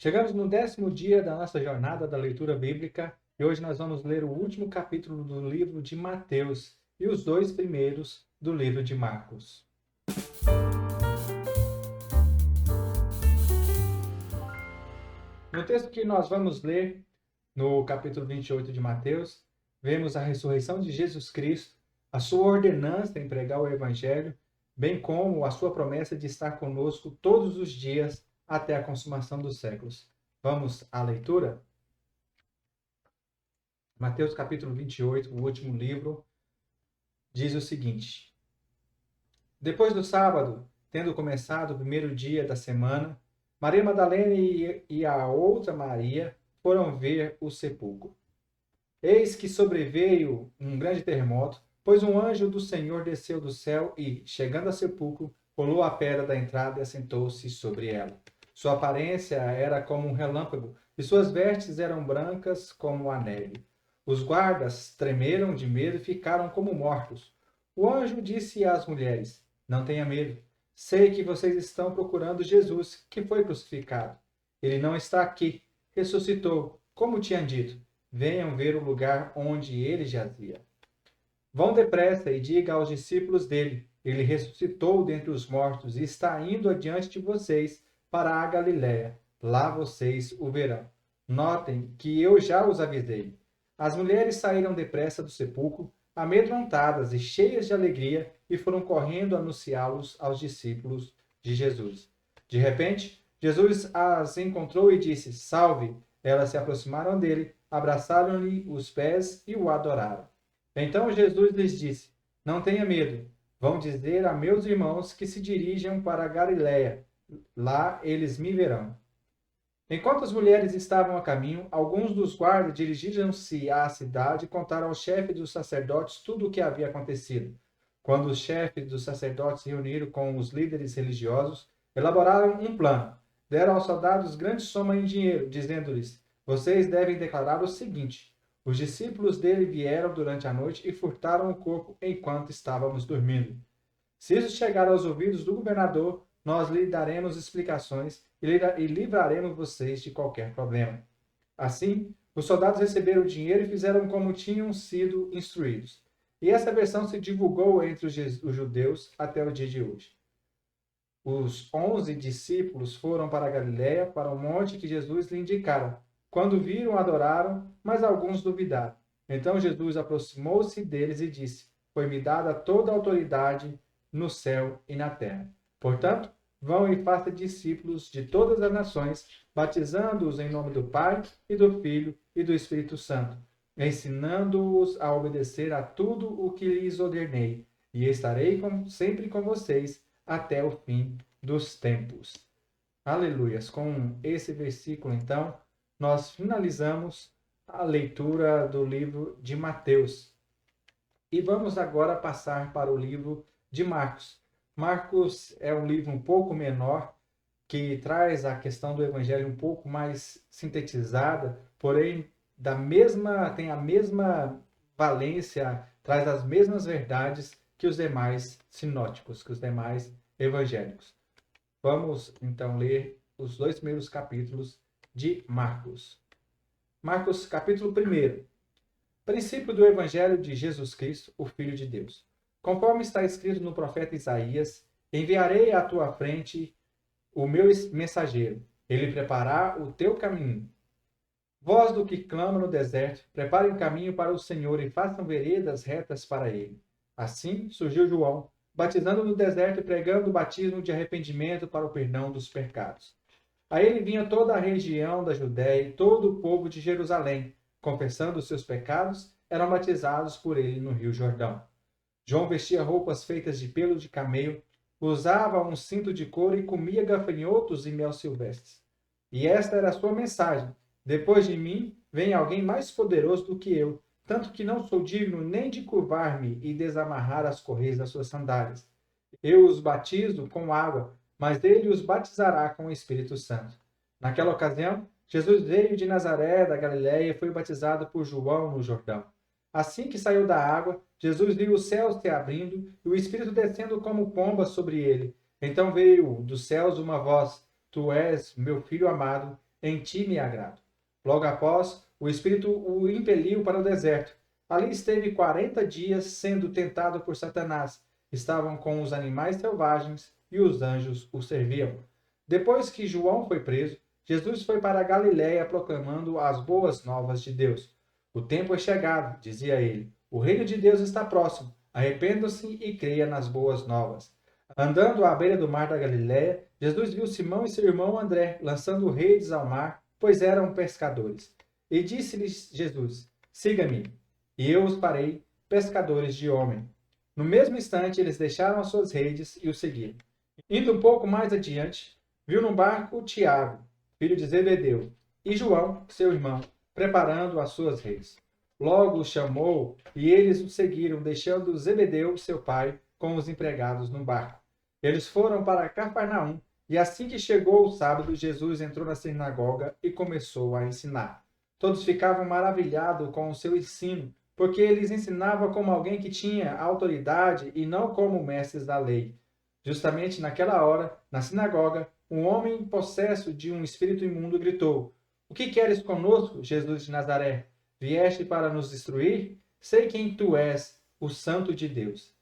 Chegamos no 10º dia da nossa jornada da leitura bíblica e hoje nós vamos ler o último capítulo do livro de Mateus e os 2 primeiros do livro de Marcos. No texto que nós vamos ler, no capítulo 28 de Mateus, vemos a ressurreição de Jesus Cristo, a sua ordenança em pregar o Evangelho, bem como a sua promessa de estar conosco todos os dias até a consumação dos séculos. Vamos à leitura? Mateus capítulo 28, o último livro, diz o seguinte: Depois do sábado, tendo começado o primeiro dia da semana, Maria Madalena e a outra Maria foram ver o sepulcro. Eis que sobreveio um grande terremoto, pois um anjo do Senhor desceu do céu e, chegando ao sepulcro, rolou a pedra da entrada e assentou-se sobre ela. Sua aparência era como um relâmpago, e suas vestes eram brancas como a neve. Os guardas tremeram de medo e ficaram como mortos. O anjo disse às mulheres: Não tenha medo. Sei que vocês estão procurando Jesus, que foi crucificado. Ele não está aqui. Ressuscitou, como tinham dito. Venham ver o lugar onde ele jazia. Vão depressa e diga aos discípulos dele: Ele ressuscitou dentre os mortos e está indo adiante de vocês para a Galiléia. Lá vocês o verão. Notem que eu já os avisei. As mulheres saíram depressa do sepulcro, amedrontadas e cheias de alegria, e foram correndo anunciá-los aos discípulos de Jesus. De repente, Jesus as encontrou e disse: Salve! Elas se aproximaram dele, abraçaram-lhe os pés e o adoraram. Então Jesus lhes disse: Não tenha medo. Vão dizer a meus irmãos que se dirijam para a Galiléia. Lá eles me verão. Enquanto as mulheres estavam a caminho, alguns dos guardas dirigiram-se à cidade e contaram ao chefe dos sacerdotes tudo o que havia acontecido. Quando os chefes dos sacerdotes se reuniram com os líderes religiosos, elaboraram um plano. Deram aos soldados grande soma em dinheiro, dizendo-lhes: Vocês devem declarar o seguinte: os discípulos dele vieram durante a noite e furtaram o corpo enquanto estávamos dormindo. Se isso chegar aos ouvidos do governador, nós lhe daremos explicações e livraremos vocês de qualquer problema. Assim, os soldados receberam o dinheiro e fizeram como tinham sido instruídos. E essa versão se divulgou entre os judeus até o dia de hoje. Os 11 discípulos foram para a Galiléia, para o monte que Jesus lhe indicara. Quando viram, adoraram, mas alguns duvidaram. Então Jesus aproximou-se deles e disse: Foi-me dada toda a autoridade no céu e na terra. Portanto, vão e façam discípulos de todas as nações, batizando-os em nome do Pai e do Filho e do Espírito Santo, ensinando-os a obedecer a tudo o que lhes ordenei, e estarei sempre com vocês até o fim dos tempos. Aleluias! Com esse versículo, então, nós finalizamos a leitura do livro de Mateus. E vamos agora passar para o livro de Marcos. Marcos é um livro um pouco menor, que traz a questão do evangelho um pouco mais sintetizada, porém tem a mesma valência, traz as mesmas verdades que os demais sinóticos, que os demais evangélicos. Vamos então ler os 2 primeiros capítulos de Marcos. Marcos, capítulo 1. Princípio do Evangelho de Jesus Cristo, o Filho de Deus. Conforme está escrito no profeta Isaías: Enviarei à tua frente o meu mensageiro, ele preparará o teu caminho. Voz do que clama no deserto: preparem o caminho para o Senhor e façam veredas retas para ele. Assim surgiu João, batizando no deserto e pregando o batismo de arrependimento para o perdão dos pecados. A ele vinha toda a região da Judéia e todo o povo de Jerusalém, confessando os seus pecados, eram batizados por ele no Rio Jordão. João vestia roupas feitas de pelo de camelo, usava um cinto de couro e comia gafanhotos e mel silvestres. E esta era a sua mensagem: depois de mim vem alguém mais poderoso do que eu, tanto que não sou digno nem de curvar-me e desamarrar as correias das suas sandálias. Eu os batizo com água, mas ele os batizará com o Espírito Santo. Naquela ocasião, Jesus veio de Nazaré, da Galiléia, e foi batizado por João no Jordão. Assim que saiu da água, Jesus viu os céus se abrindo e o Espírito descendo como pomba sobre ele. Então veio dos céus uma voz: Tu és meu filho amado, em ti me agrado. Logo após, o Espírito o impeliu para o deserto. Ali esteve 40 dias sendo tentado por Satanás. Estavam com os animais selvagens e os anjos o serviam. Depois que João foi preso, Jesus foi para a Galiléia proclamando as boas novas de Deus. O tempo é chegado, dizia ele. O reino de Deus está próximo. Arrependam-se e creia nas boas novas. Andando à beira do mar da Galiléia, Jesus viu Simão e seu irmão André lançando redes ao mar, pois eram pescadores. E disse-lhes Jesus: Siga-me, e eu os farei pescadores de homem. No mesmo instante, eles deixaram as suas redes e o seguiram. Indo um pouco mais adiante, viu no barco Tiago, filho de Zebedeu, e João, seu irmão, preparando as suas redes. Logo os chamou e eles o seguiram, deixando Zebedeu, seu pai, com os empregados no barco. Eles foram para Cafarnaum, e assim que chegou o sábado, Jesus entrou na sinagoga e começou a ensinar. Todos ficavam maravilhados com o seu ensino, porque ele ensinava como alguém que tinha autoridade e não como mestres da lei. Justamente naquela hora, na sinagoga, um homem possesso de um espírito imundo gritou: O que queres conosco, Jesus de Nazaré? Vieste para nos destruir? Sei quem tu és, o Santo de Deus.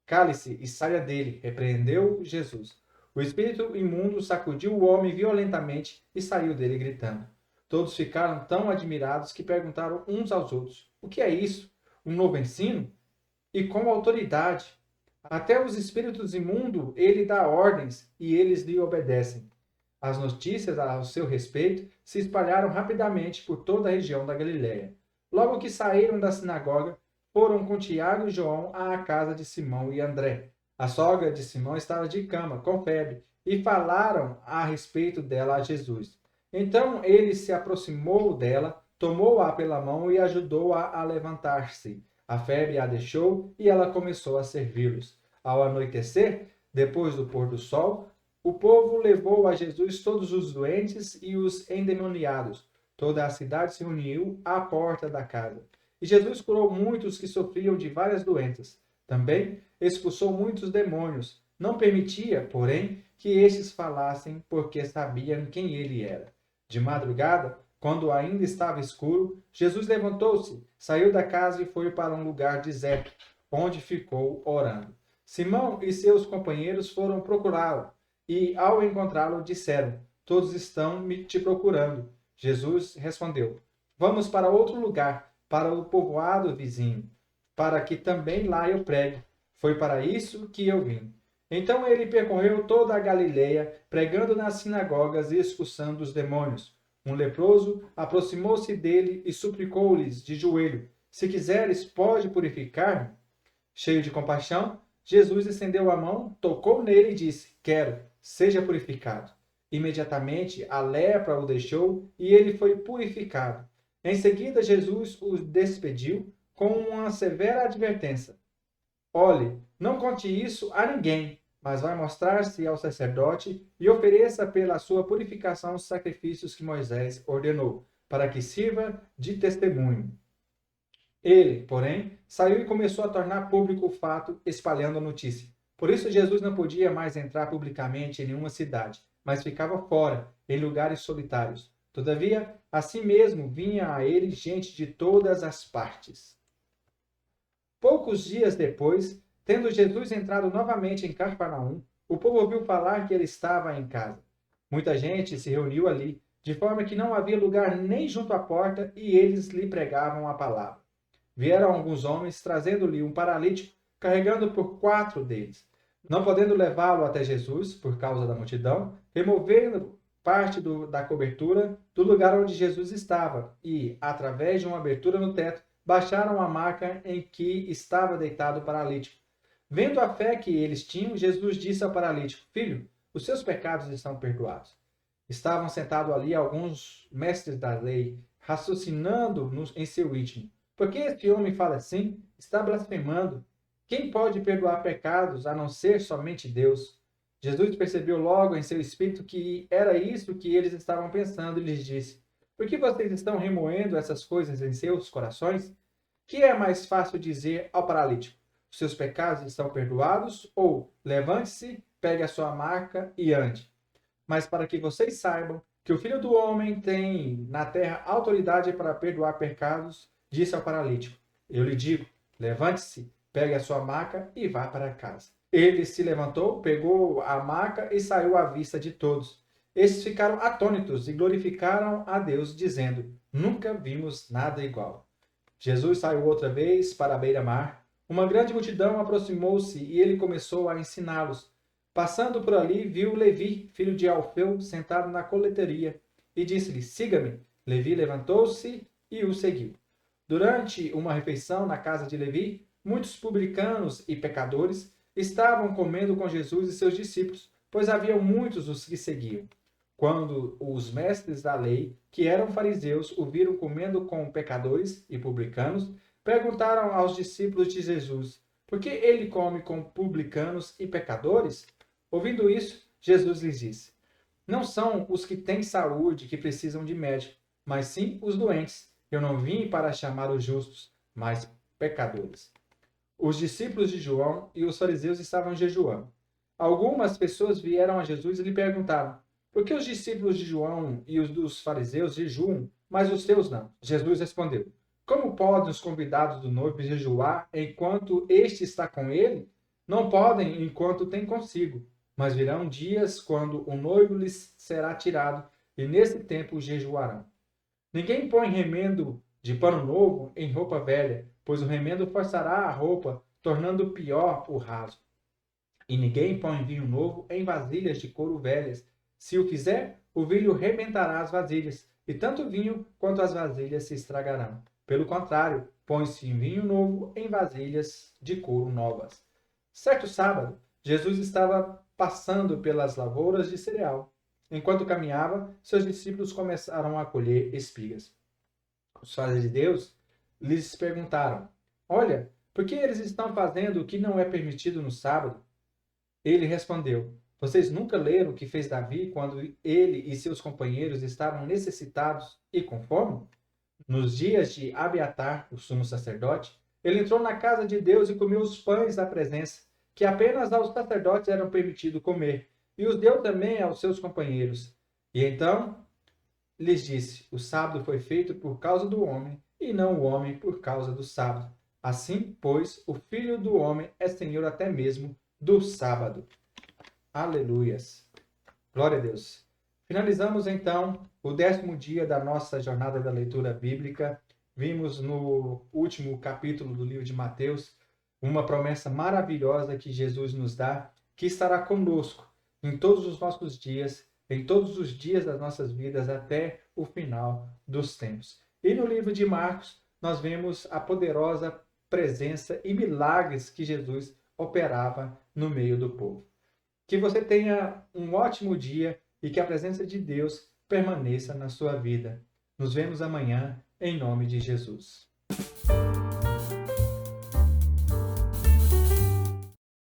Cale-se e saia dele, repreendeu Jesus. O espírito imundo sacudiu o homem violentamente e saiu dele gritando. Todos ficaram tão admirados que perguntaram uns aos outros: O que é isso? Um novo ensino? E com autoridade. Até os espíritos imundos ele dá ordens e eles lhe obedecem. As notícias a seu respeito se espalharam rapidamente por toda a região da Galiléia. Logo que saíram da sinagoga, foram com Tiago e João à casa de Simão e André. A sogra de Simão estava de cama, com febre, e falaram a respeito dela a Jesus. Então ele se aproximou dela, tomou-a pela mão e ajudou-a a levantar-se. A febre a deixou e ela começou a servi-los. Ao anoitecer, depois do pôr do sol, o povo levou a Jesus todos os doentes e os endemoniados. Toda a cidade se reuniu à porta da casa. E Jesus curou muitos que sofriam de várias doenças. Também expulsou muitos demônios. Não permitia, porém, que estes falassem, porque sabiam quem ele era. De madrugada, quando ainda estava escuro, Jesus levantou-se, saiu da casa e foi para um lugar deserto, onde ficou orando. Simão e seus companheiros foram procurá-lo, e, ao encontrá-lo, disseram: Todos estão te procurando. Jesus respondeu: Vamos para outro lugar, para o povoado vizinho, para que também lá eu pregue. Foi para isso que eu vim. Então ele percorreu toda a Galileia, pregando nas sinagogas e expulsando os demônios. Um leproso aproximou-se dele e suplicou-lhes de joelho: Se quiseres, pode purificar-me. Cheio de compaixão, Jesus estendeu a mão, tocou nele e disse: Quero, seja purificado. Imediatamente a lepra o deixou e ele foi purificado. Em seguida, Jesus o despediu com uma severa advertência: Olhe, não conte isso a ninguém, mas vai mostrar-se ao sacerdote e ofereça pela sua purificação os sacrifícios que Moisés ordenou, para que sirva de testemunho. Ele, porém, saiu e começou a tornar público o fato, espalhando a notícia. Por isso Jesus não podia mais entrar publicamente em nenhuma cidade, mas ficava fora, em lugares solitários. Todavia, assim mesmo vinha a ele gente de todas as partes. Poucos dias depois, tendo Jesus entrado novamente em Cafarnaum, o povo ouviu falar que ele estava em casa. Muita gente se reuniu ali, de forma que não havia lugar nem junto à porta, e eles lhe pregavam a palavra. Vieram alguns homens, trazendo-lhe um paralítico, carregando por 4 deles. Não podendo levá-lo até Jesus, por causa da multidão, removendo parte da cobertura do lugar onde Jesus estava e, através de uma abertura no teto, baixaram a maca em que estava deitado o paralítico. Vendo a fé que eles tinham, Jesus disse ao paralítico: Filho, os seus pecados estão perdoados. Estavam sentados ali alguns mestres da lei, raciocinando em seu íntimo: Por que este homem fala assim? Está blasfemando. Quem pode perdoar pecados a não ser somente Deus? Jesus percebeu logo em seu espírito que era isso que eles estavam pensando e lhes disse: Por que vocês estão remoendo essas coisas em seus corações? Que é mais fácil dizer ao paralítico: Os seus pecados estão perdoados? Ou levante-se, pegue a sua maca e ande. Mas para que vocês saibam que o Filho do Homem tem na terra autoridade para perdoar pecados, disse ao paralítico: eu lhe digo, levante-se, pegue a sua maca e vá para casa. Ele se levantou, pegou a maca e saiu à vista de todos. Estes ficaram atônitos e glorificaram a Deus, dizendo: nunca vimos nada igual. Jesus saiu outra vez para a beira-mar. Uma grande multidão aproximou-se e ele começou a ensiná-los. Passando por ali, viu Levi, filho de Alfeu, sentado na coleteria, e disse-lhe: siga-me. Levi levantou-se e o seguiu. Durante uma refeição na casa de Levi, muitos publicanos e pecadores estavam comendo com Jesus e seus discípulos, pois havia muitos os que seguiam. Quando os mestres da lei, que eram fariseus, o viram comendo com pecadores e publicanos, perguntaram aos discípulos de Jesus: por que ele come com publicanos e pecadores? Ouvindo isso, Jesus lhes disse: não são os que têm saúde que precisam de médico, mas sim os doentes. Eu não vim para chamar os justos, mas pecadores. Os discípulos de João e os fariseus estavam jejuando. Algumas pessoas vieram a Jesus e lhe perguntaram: por que os discípulos de João e os dos fariseus jejuam, mas os teus não? Jesus respondeu: como podem os convidados do noivo jejuar enquanto este está com ele? Não podem enquanto tem consigo. Mas virão dias quando o noivo lhes será tirado, e nesse tempo jejuarão. Ninguém põe remendo de pano novo em roupa velha, pois o remendo forçará a roupa, tornando pior o raso. E ninguém põe vinho novo em vasilhas de couro velhas. Se o fizer, o vinho rebentará as vasilhas, e tanto o vinho quanto as vasilhas se estragarão. Pelo contrário, põe-se vinho novo em vasilhas de couro novas. Certo sábado, Jesus estava passando pelas lavouras de cereal. Enquanto caminhava, seus discípulos começaram a colher espigas. Os fariseus lhes perguntaram: olha, por que eles estão fazendo o que não é permitido no sábado? Ele respondeu: vocês nunca leram o que fez Davi quando ele e seus companheiros estavam necessitados e com fome? Nos dias de Abiatar, o sumo sacerdote, ele entrou na casa de Deus e comeu os pães da presença, que apenas aos sacerdotes eram permitido comer, e os deu também aos seus companheiros. E então lhes disse: o sábado foi feito por causa do homem, e não o homem por causa do sábado. Assim, pois, o Filho do homem é Senhor até mesmo do sábado. Aleluias. Glória a Deus. Finalizamos então o 10º dia da nossa jornada da leitura bíblica. Vimos no último capítulo do livro de Mateus uma promessa maravilhosa que Jesus nos dá, que estará conosco em todos os nossos dias, em todos os dias das nossas vidas até o final dos tempos. E no livro de Marcos, nós vemos a poderosa presença e milagres que Jesus operava no meio do povo. Que você tenha um ótimo dia e que a presença de Deus permaneça na sua vida. Nos vemos amanhã, em nome de Jesus.